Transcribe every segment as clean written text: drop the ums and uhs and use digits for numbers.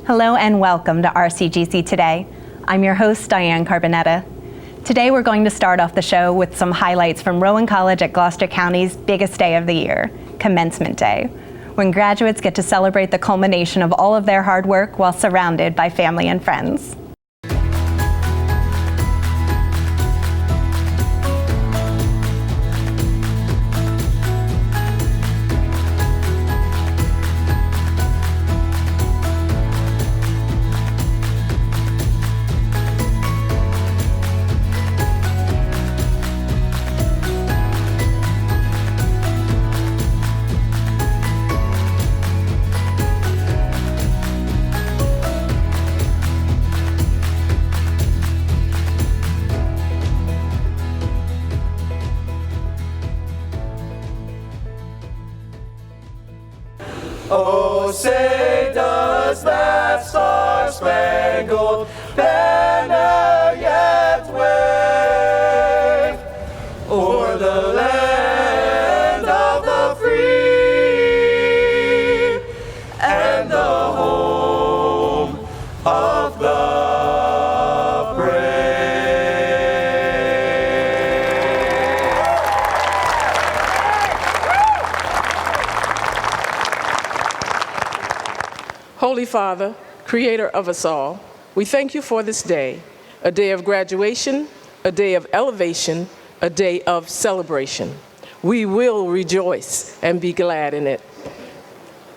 Hello and welcome to RCGC Today. I'm your host, Diane Carbonetta. Today we're going to start off the show with some highlights from Rowan College at Gloucester County's biggest day of the year, Commencement Day, when graduates get to celebrate the culmination of all of their hard work while surrounded by family and friends. Oh, say does that star-spangled banner yet wave o'er the land of the free and the home of the brave. Holy Father, creator of us all, we thank you for this day, a day of graduation, a day of elevation, a day of celebration. We will rejoice and be glad in it.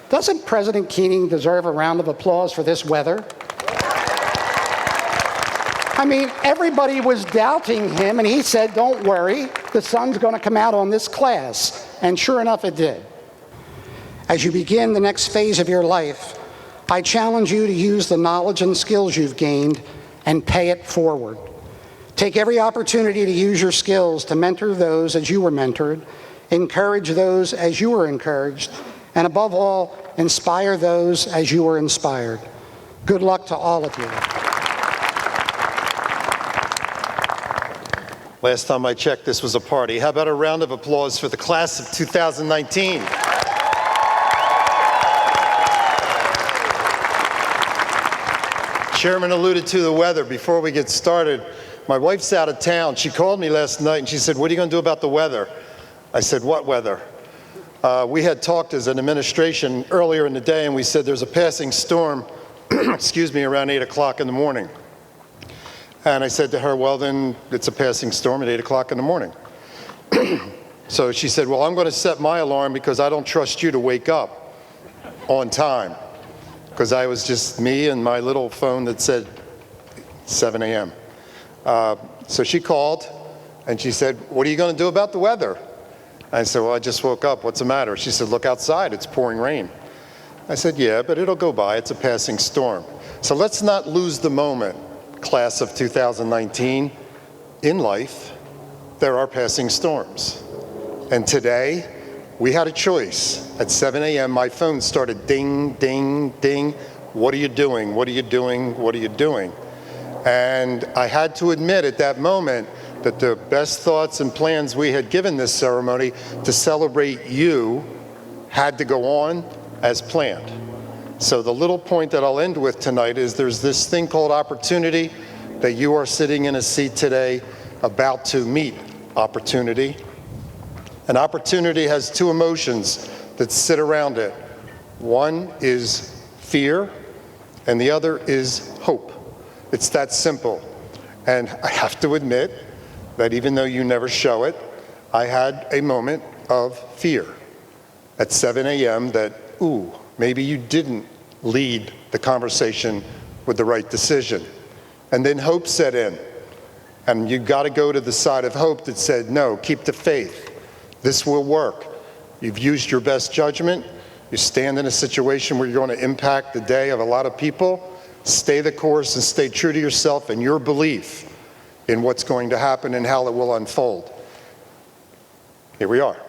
Doesn't President Keating deserve a round of applause for this weather? I mean, everybody was doubting him, and he said, don't worry, the sun's going to come out on this class. And sure enough, it did. As you begin the next phase of your life, I challenge you to use the knowledge and skills you've gained and pay it forward. Take every opportunity to use your skills to mentor those as you were mentored, encourage those as you were encouraged, and above all, inspire those as you were inspired. Good luck to all of you. Last time I checked, this was a party. How about a round of applause for the class of 2019? Chairman alluded to the weather. Before we get started, my wife's out of town. She called me last night and she said, what are you going to do about the weather? I said, what weather? We had talked as an administration earlier in the day, and we said there's a passing storm, excuse me, around 8 o'clock in the morning. And I said to her, well, then it's a passing storm at 8 o'clock in the morning. So she said, well, I'm going to set my alarm because I don't trust you to wake up on time. Because I was just me and my little phone that said 7 a.m. So she called and she said, what are you going to do about the weather? I said, well, I just woke up. What's the matter? She said, look outside. It's pouring rain. I said, yeah, but it'll go by. It's a passing storm. So let's not lose the moment, class of 2019. In life, there are passing storms. And today, we had a choice. At 7 a.m., my phone started ding, ding, ding. What are you doing? What are you doing? What are you doing? And I had to admit at that moment that the best thoughts and plans we had given this ceremony to celebrate you had to go on as planned. So the little point that I'll end with tonight is there's this thing called opportunity that you are sitting in a seat today about to meet opportunity. And opportunity has two emotions that sit around it. One is fear, and the other is hope. It's that simple. And I have to admit that even though you never show it, I had a moment of fear at 7 a.m. that, ooh, maybe you didn't lead the conversation with the right decision. And then hope set in. And you got to go to the side of hope that said, no, keep the faith. This will work. You've used your best judgment. You stand in a situation where you're going to impact the day of a lot of people. Stay the course and stay true to yourself and your belief in what's going to happen and how it will unfold. Here we are.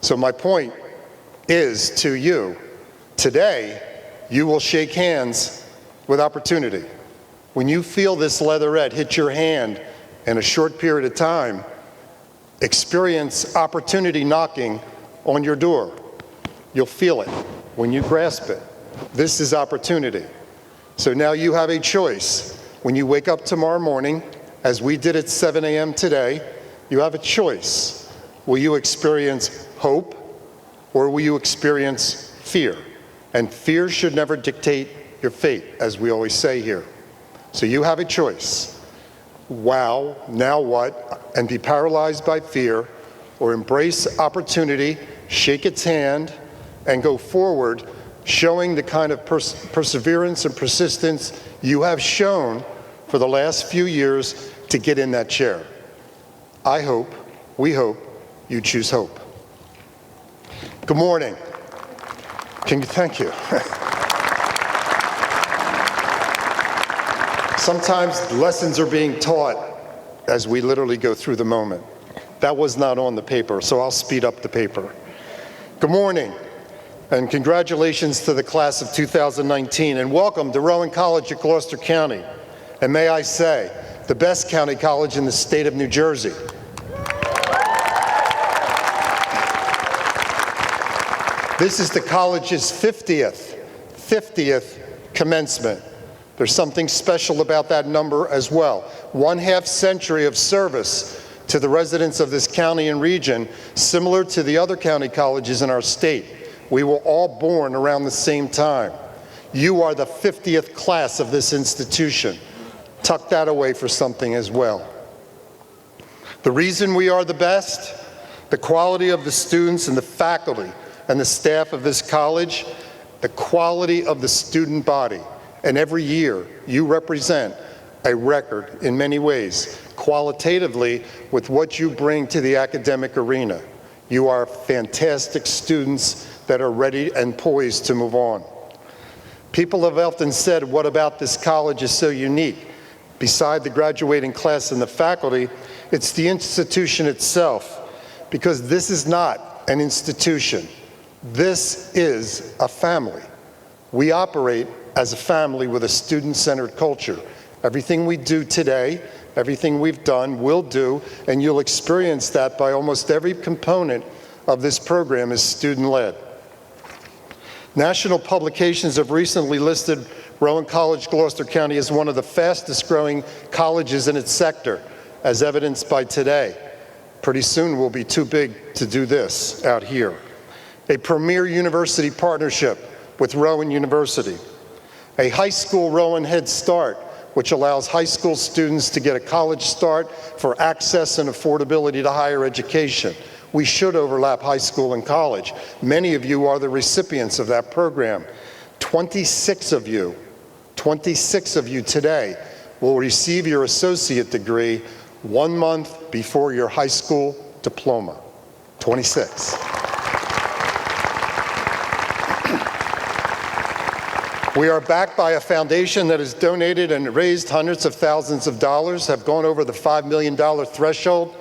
So my point is to you, today, you will shake hands with opportunity. When you feel this leatherette hit your hand in a short period of time, experience opportunity knocking on your door. You'll feel it when you grasp it. This is opportunity. So now you have a choice. When you wake up tomorrow morning, as we did at 7 a.m. today, you have a choice. Will you experience hope or will you experience fear? And fear should never dictate your fate, as we always say here. So you have a choice. Wow, now what? And be paralyzed by fear, or embrace opportunity, shake its hand, and go forward, showing the kind of perseverance and persistence you have shown for the last few years to get in that chair. I hope, we hope, you choose hope. Good morning. Thank you. Sometimes lessons are being taught as we literally go through the moment. That was not on the paper, so I'll speed up the paper. Good morning, and congratulations to the class of 2019, and welcome to Rowan College at Gloucester County. And may I say, the best county college in the state of New Jersey. This is the college's 50th commencement. There's something special about that number as well. 1/2 century of service to the residents of this county and region, similar to the other county colleges in our state. We were all born around the same time. You are the 50th class of this institution. Tuck that away for something as well. The reason we are the best, the quality of the students and the faculty and the staff of this college, the quality of the student body. And every year, you represent a record in many ways, qualitatively with what you bring to the academic arena. You are fantastic students that are ready and poised to move on. People have often said, what about this college is so unique? Beside the graduating class and the faculty, it's the institution itself, because this is not an institution. This is a family. We operate as a family with a student-centered culture. Everything we do today, everything we've done, will do, and you'll experience that by almost every component of this program is student-led. National publications have recently listed Rowan College, Gloucester County as one of the fastest growing colleges in its sector, as evidenced by today. Pretty soon we'll be too big to do this out here. A premier university partnership with Rowan University. A high school Rowan Head Start, which allows high school students to get a college start for access and affordability to higher education. We should overlap high school and college. Many of you are the recipients of that program. 26 of you today will receive your associate degree 1 month before your high school diploma. 26. We are backed by a foundation that has donated and raised hundreds of thousands of dollars, have gone over the $5 million threshold,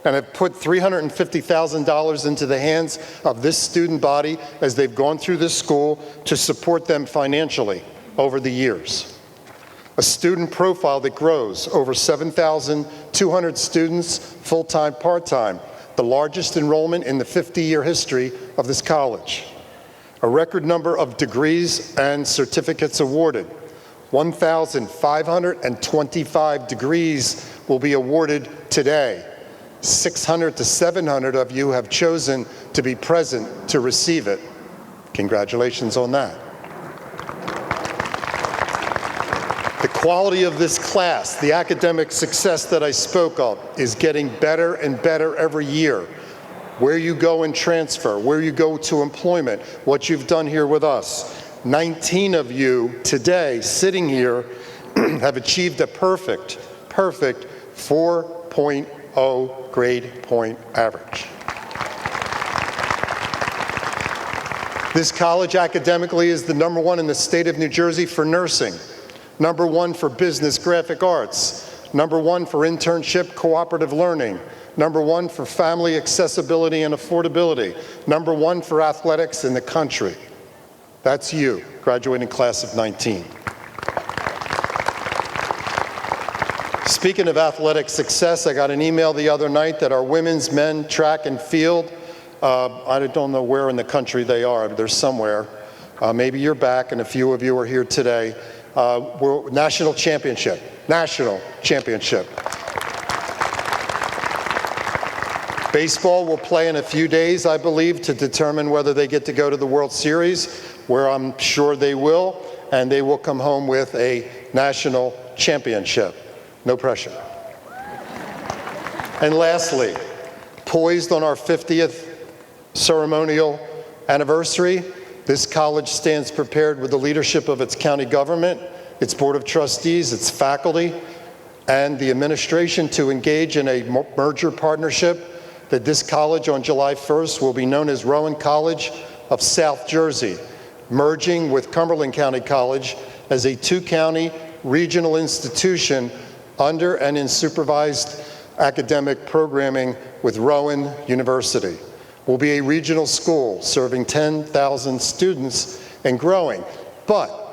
and have put $350,000 into the hands of this student body as they've gone through this school to support them financially over the years. A student profile that grows, over 7,200 students, full-time, part-time, the largest enrollment in the 50-year history of this college. A record number of degrees and certificates awarded. 1,525 degrees will be awarded today. 600 to 700 of you have chosen to be present to receive it. Congratulations on that. The quality of this class, the academic success that I spoke of, is getting better and better every year. Where you go and transfer, where you go to employment, what you've done here with us. 19 of you today sitting here have achieved a perfect 4.0 grade point average. This college academically is the #1 in the state of New Jersey for nursing, #1 for business graphic arts, #1 for internship cooperative learning, #1 for family accessibility and affordability, #1 for athletics in the country. That's you, graduating class of 19. Speaking of athletic success, I got an email the other night that our women's, men, track and field, I don't know where in the country they are, but they're somewhere. Maybe you're back and a few of you are here today. National championship. National championship. Baseball will play in a few days, I believe, to determine whether they get to go to the World Series, where I'm sure they will, and they will come home with a national championship. No pressure. And lastly, poised on our 50th ceremonial anniversary, this college stands prepared with the leadership of its county government, its board of trustees, its faculty, and the administration to engage in a merger partnership that this college on July 1st will be known as Rowan College of South Jersey, merging with Cumberland County College as a two-county regional institution under and in supervised academic programming with Rowan University. Will be a regional school serving 10,000 students and growing, but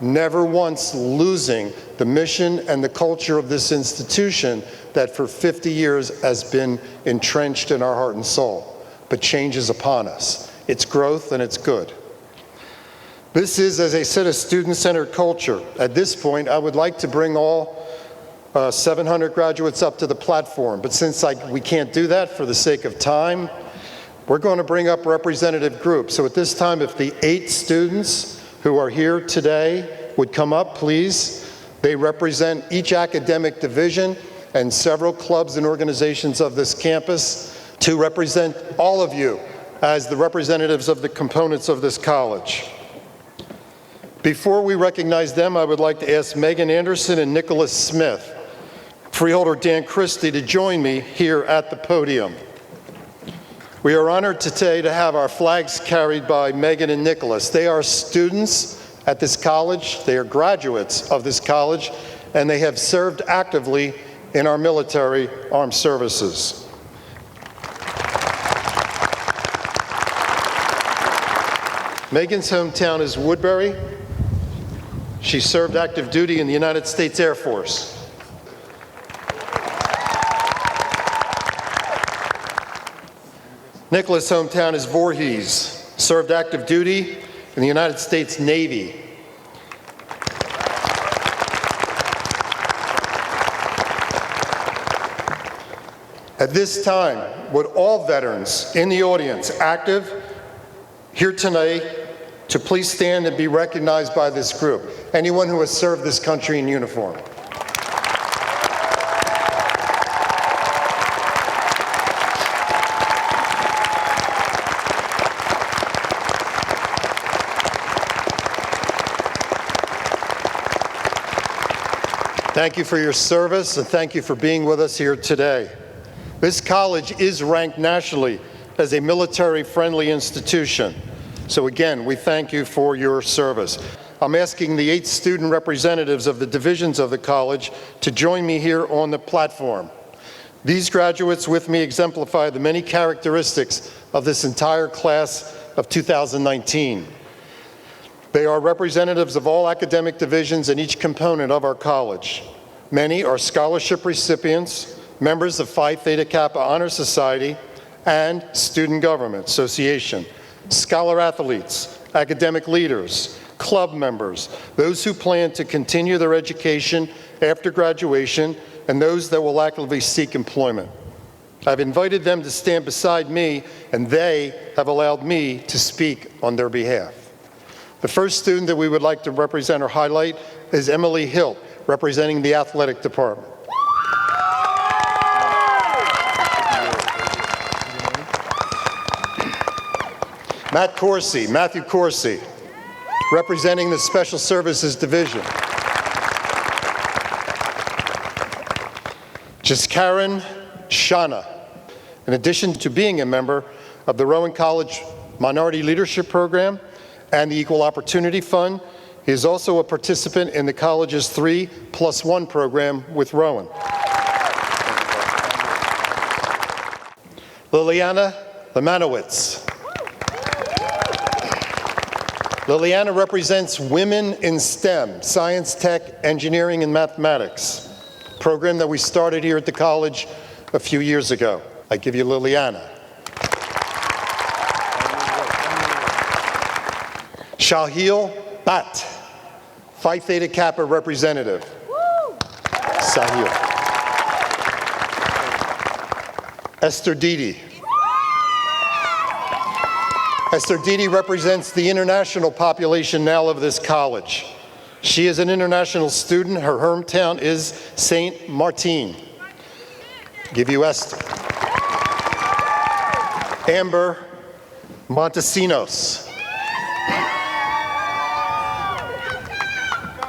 never once losing the mission and the culture of this institution that for 50 years has been entrenched in our heart and soul, but change is upon us. It's growth and it's good. This is, as I said, a student-centered culture. At this point, I would like to bring all 700 graduates up to the platform, but since we can't do that for the sake of time, we're going to bring up representative groups. So at this time, if the 8 students who are here today would come up, please. They represent each academic division and several clubs and organizations of this campus to represent all of you as the representatives of the components of this college. Before we recognize them, I would like to ask Megan Anderson and Nicholas Smith, freeholder Dan Christie, to join me here at the podium. We are honored today to have our flags carried by Megan and Nicholas. They are students at this college, they are graduates of this college, and they have served actively in our military armed services. Megan's hometown is Woodbury. She served active duty in the United States Air Force. Nicholas' hometown is Voorhees, served active duty in the United States Navy. At this time, would all veterans in the audience active here tonight to please stand and be recognized by this group? Anyone who has served this country in uniform. Thank you for your service, and thank you for being with us here today. This college is ranked nationally as a military-friendly institution. So again, we thank you for your service. I'm asking the 8 student representatives of the divisions of the college to join me here on the platform. These graduates with me exemplify the many characteristics of this entire class of 2019. They are representatives of all academic divisions in each component of our college. Many are scholarship recipients, members of Phi Theta Kappa Honor Society, and Student Government Association, scholar athletes, academic leaders, club members, those who plan to continue their education after graduation, and those that will actively seek employment. I've invited them to stand beside me, and they have allowed me to speak on their behalf. The first student that we would like to represent or highlight is Emily Hilt, representing the athletic department. Matthew Corsi, representing the Special Services Division. Jiskaren Shana, in addition to being a member of the Rowan College Minority Leadership Program and the Equal Opportunity Fund, he is also a participant in the college's 3+1 program with Rowan. Liliana Lemanowitz. Liliana represents Women in STEM, Science, Tech, Engineering, and Mathematics, a program that we started here at the college a few years ago. I give you Liliana. Shahil Bhatt, Phi Theta Kappa representative. Sahil. Esther Didi. Esther Didi represents the international population now of this college. She is an international student. Her hometown is St. Martin. Give you Esther. Amber Montesinos.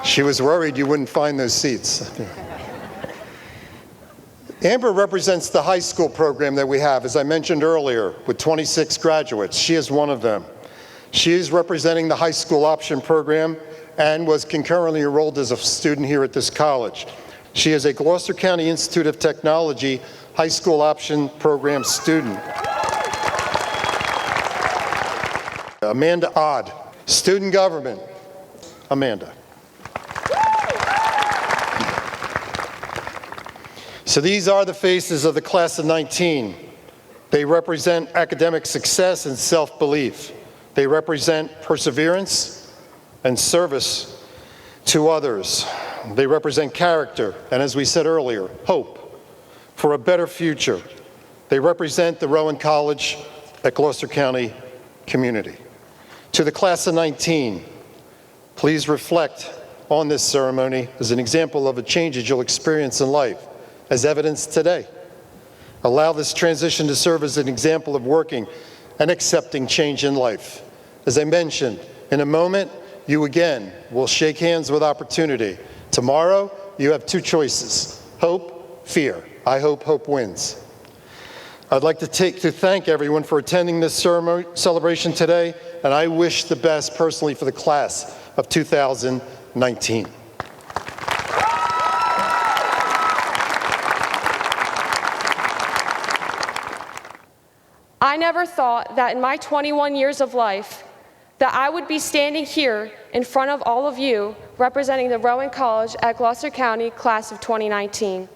She was worried you wouldn't find those seats. Amber represents the high school program that we have, as I mentioned earlier, with 26 graduates. She is one of them. She is representing the high school option program and was concurrently enrolled as a student here at this college. She is a Gloucester County Institute of Technology high school option program student. Amanda Odd, student government. Amanda. So these are the faces of the class of 19. They represent academic success and self-belief. They represent perseverance and service to others. They represent character, and as we said earlier, hope for a better future. They represent the Rowan College at Gloucester County community. To the class of 19, please reflect on this ceremony as an example of the changes you'll experience in life, as evidenced today. Allow this transition to serve as an example of working and accepting change in life. As I mentioned, in a moment, you again will shake hands with opportunity. Tomorrow, you have two choices: hope, fear. I hope hope wins. I'd like to thank everyone for attending this celebration today, and I wish the best personally for the class of 2019. I never thought that in my 21 years of life that I would be standing here in front of all of you representing the Rowan College at Gloucester County class of 2019.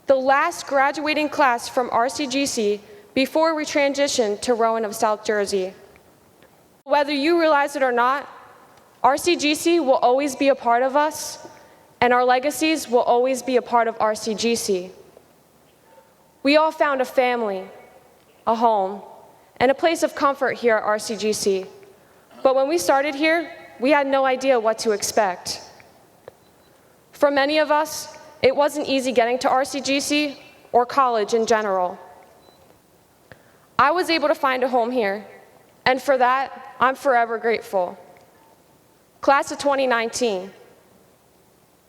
The last graduating class from RCGC before we transitioned to Rowan of South Jersey. Whether you realize it or not, RCGC will always be a part of us, and our legacies will always be a part of RCGC. We all found a family, a home, and a place of comfort here at RCGC. But when we started here, we had no idea what to expect. For many of us, it wasn't easy getting to RCGC or college in general. I was able to find a home here, and for that, I'm forever grateful. Class of 2019,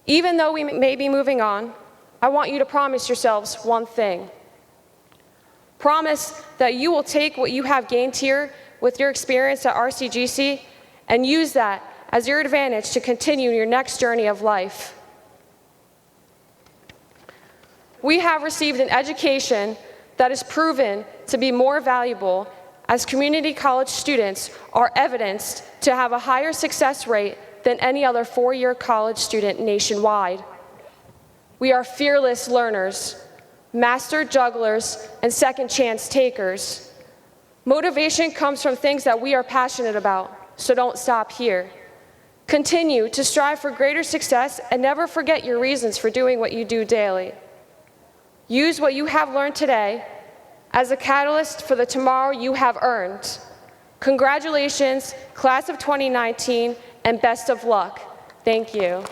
even though we may be moving on, I want you to promise yourselves one thing. Promise that you will take what you have gained here with your experience at RCGC and use that as your advantage to continue your next journey of life. We have received an education that is proven to be more valuable, as community college students are evidenced to have a higher success rate than any other four-year college student nationwide. We are fearless learners, master jugglers, and second chance takers. Motivation comes from things that we are passionate about, so don't stop here. Continue to strive for greater success and never forget your reasons for doing what you do daily. Use what you have learned today as a catalyst for the tomorrow you have earned. Congratulations, class of 2019, and best of luck. Thank you.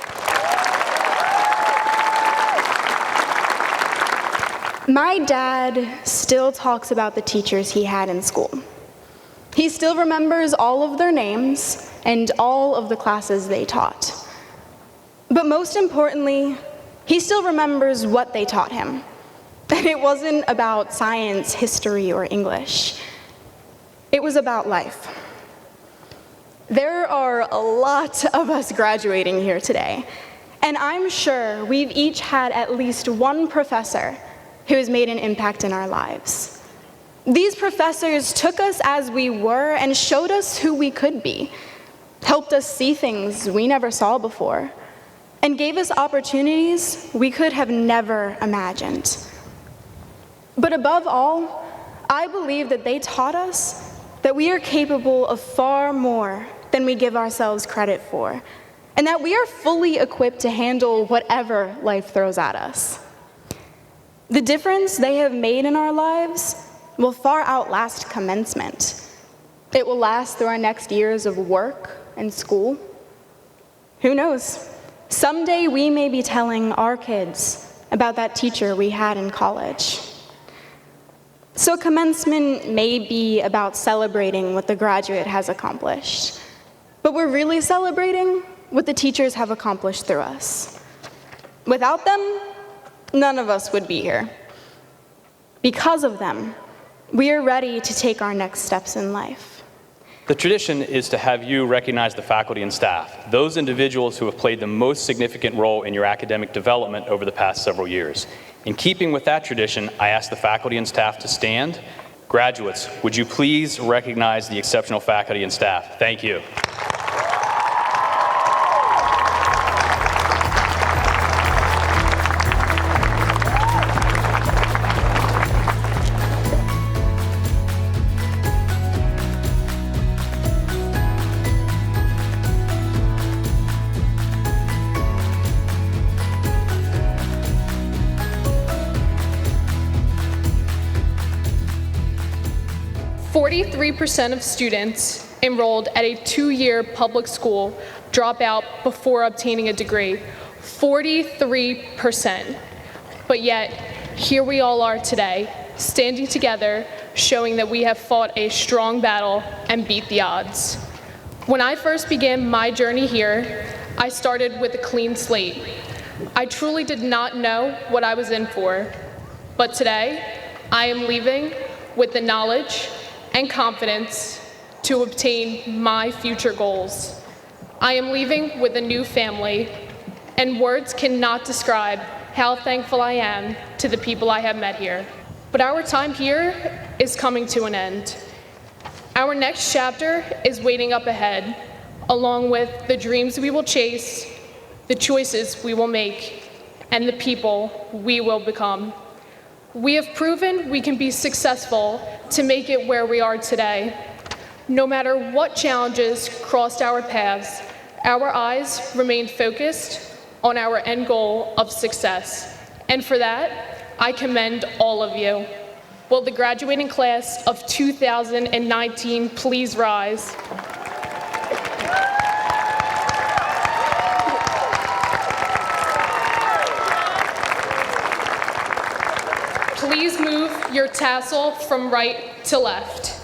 My dad still talks about the teachers he had in school. He still remembers all of their names and all of the classes they taught. But most importantly, he still remembers what they taught him. And it wasn't about science, history, or English. It was about life. There are a lot of us graduating here today, and I'm sure we've each had at least one professor who has made an impact in our lives. These professors took us as we were and showed us who we could be, helped us see things we never saw before, and gave us opportunities we could have never imagined. But above all, I believe that they taught us that we are capable of far more than we give ourselves credit for, and that we are fully equipped to handle whatever life throws at us. The difference they have made in our lives will far outlast commencement. It will last through our next years of work and school. Who knows? Someday we may be telling our kids about that teacher we had in college. So commencement may be about celebrating what the graduate has accomplished, but we're really celebrating what the teachers have accomplished through us. Without them, none of us would be here. Because of them, we are ready to take our next steps in life. The tradition is to have you recognize the faculty and staff, those individuals who have played the most significant role in your academic development over the past several years. In keeping with that tradition, I ask the faculty and staff to stand. Graduates, would you please recognize the exceptional faculty and staff? Thank you. 43% of students enrolled at a 2-year public school drop out before obtaining a degree. 43%. But yet, here we all are today, standing together, showing that we have fought a strong battle and beat the odds. When I first began my journey here, I started with a clean slate. I truly did not know what I was in for. But today, I am leaving with the knowledge and confidence to obtain my future goals. I am leaving with a new family, and words cannot describe how thankful I am to the people I have met here. But our time here is coming to an end. Our next chapter is waiting up ahead, along with the dreams we will chase, the choices we will make, and the people we will become. We have proven we can be successful to make it where we are today. No matter what challenges crossed our paths, our eyes remained focused on our end goal of success. And for that, I commend all of you. Will the graduating class of 2019 please rise? Please move your tassel from right to left.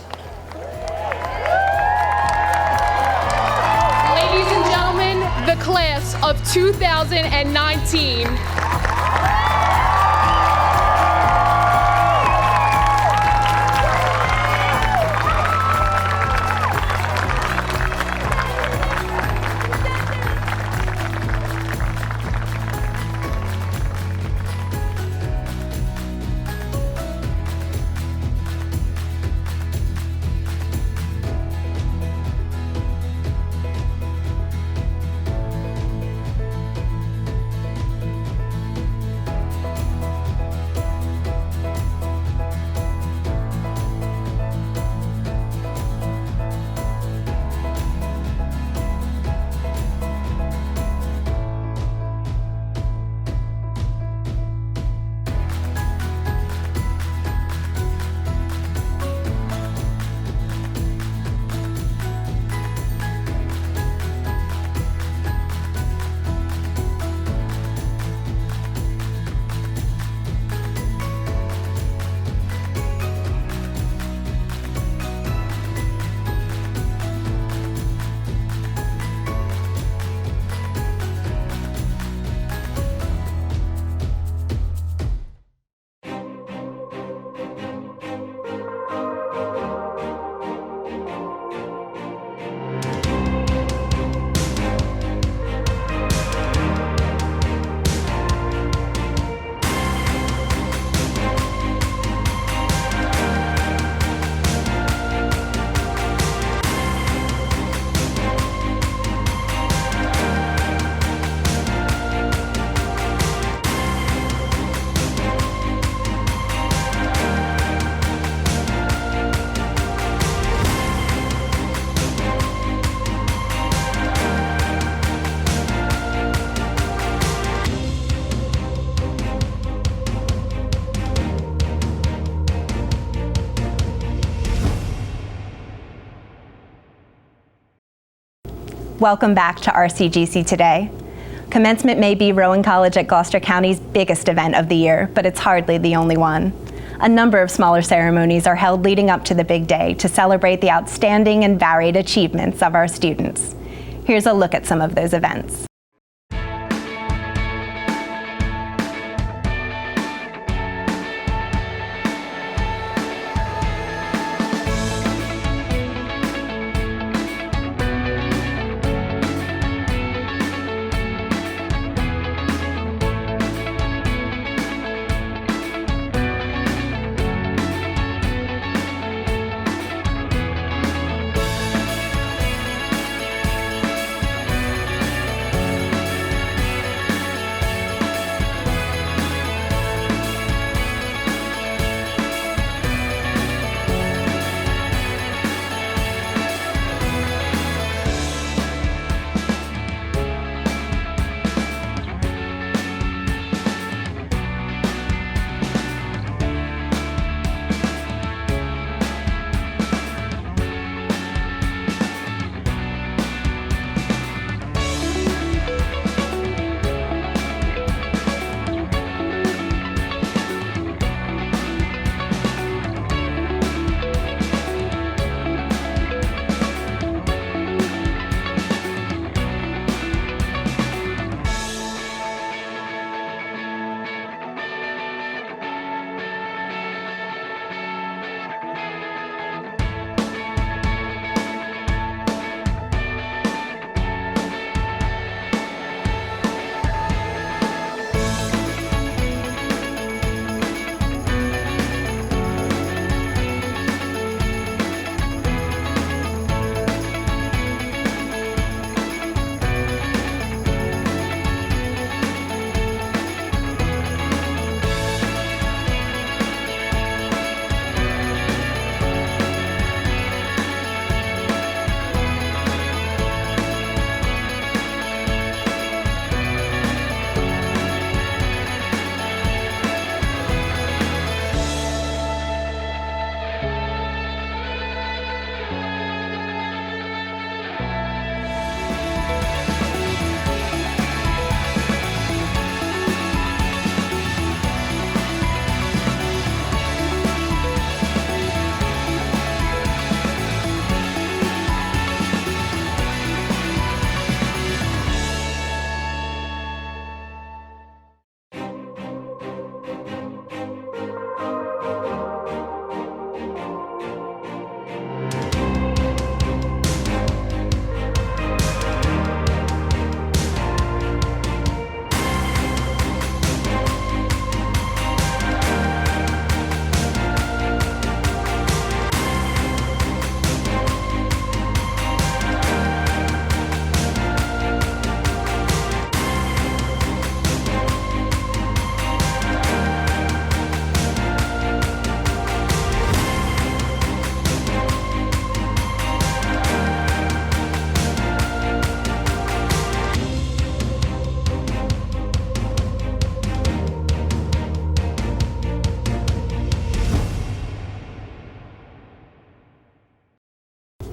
Ladies and gentlemen, the class of 2019. Welcome back to RCGC Today. Commencement may be Rowan College at Gloucester County's biggest event of the year, but it's hardly the only one. A number of smaller ceremonies are held leading up to the big day to celebrate the outstanding and varied achievements of our students. Here's a look at some of those events.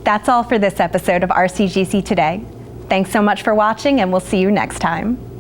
That's all for this episode of RCGC Today. Thanks so much for watching, and we'll see you next time.